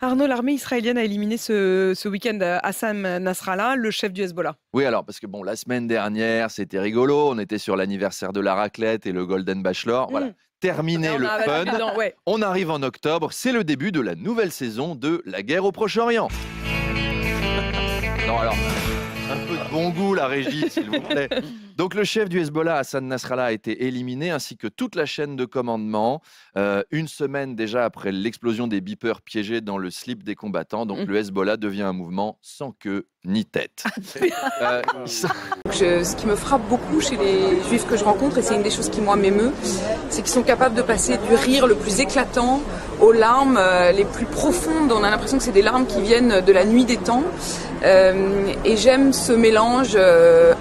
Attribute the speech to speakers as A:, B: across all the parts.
A: Arnaud, l'armée israélienne a éliminé ce week-end Hassan Nasrallah, le chef du Hezbollah.
B: Oui, alors, parce que bon, la semaine dernière, c'était rigolo. On était sur l'anniversaire de la raclette et le Golden Bachelor. Voilà.
A: Mm.
B: Terminé
A: Là, on
B: le
A: a
B: fun.
A: abattu dedans, ouais.
B: On arrive en octobre. C'est le début de la nouvelle saison de la guerre au Proche-Orient. Non, alors, un peu de bon goût, la régie, s'il vous plaît. Donc, le chef du Hezbollah, Hassan Nasrallah, a été éliminé, ainsi que toute la chaîne de commandement. Une semaine déjà après l'explosion des beepers piégés dans le slip des combattants. Donc, le Hezbollah devient un mouvement sans queue ni tête.
C: Ce qui me frappe beaucoup chez les juifs que je rencontre, et c'est une des choses qui moi m'émeut, c'est qu'ils sont capables de passer du rire le plus éclatant aux larmes les plus profondes. On a l'impression que c'est des larmes qui viennent de la nuit des temps. Et j'aime ce mélange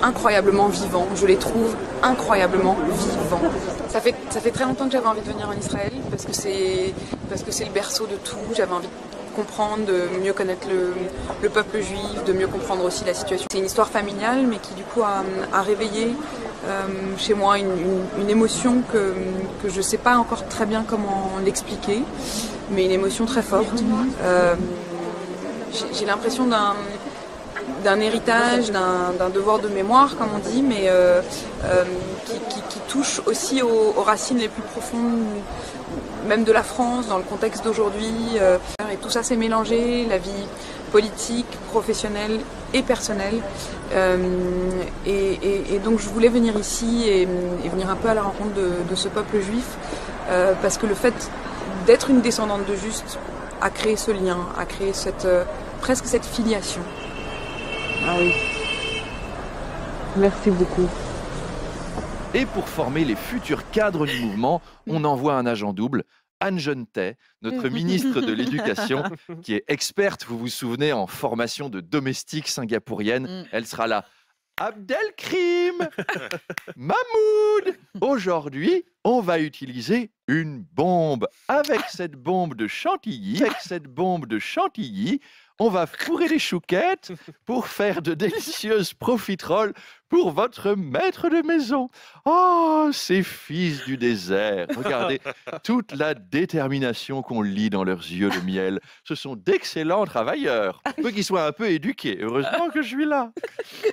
C: incroyablement vivant. Je les trouve incroyablement vivants. Ça fait très longtemps que j'avais envie de venir en Israël parce que c'est le berceau de tout. J'avais envie de comprendre, de mieux connaître le peuple juif, de mieux comprendre aussi la situation. C'est une histoire familiale, mais qui du coup a réveillé chez moi une émotion que je ne sais pas encore très bien comment l'expliquer, mais une émotion très forte. J'ai l'impression d'un héritage, d'un devoir de mémoire, comme on dit, mais qui touche aussi aux racines les plus profondes, même de la France, dans le contexte d'aujourd'hui. Et tout ça s'est mélangé, la vie politique, professionnelle et personnelle. Et donc je voulais venir ici et venir un peu à la rencontre de ce peuple juif, parce que le fait d'être une descendante de Juste a créé ce lien, a créé presque cette filiation.
D: Ah oui. Merci beaucoup.
B: Et pour former les futurs cadres du mouvement, on envoie un agent double, Anne Jeunetet, notre ministre de l'Éducation, qui est experte, vous vous souvenez, en formation de domestique singapourienne. Elle sera là. Abdelkrim, Mahmoud, aujourd'hui, on va utiliser une bombe. Avec cette bombe de chantilly, on va fourrer les chouquettes pour faire de délicieuses profiteroles pour votre maître de maison. Oh, ces fils du désert. Regardez toute la détermination qu'on lit dans leurs yeux de miel. Ce sont d'excellents travailleurs. Peu qu'ils soient un peu éduqués. Heureusement que je suis là.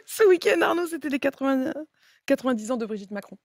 A: Ce week-end, Arnaud, c'était les 90 ans de Brigitte Macron.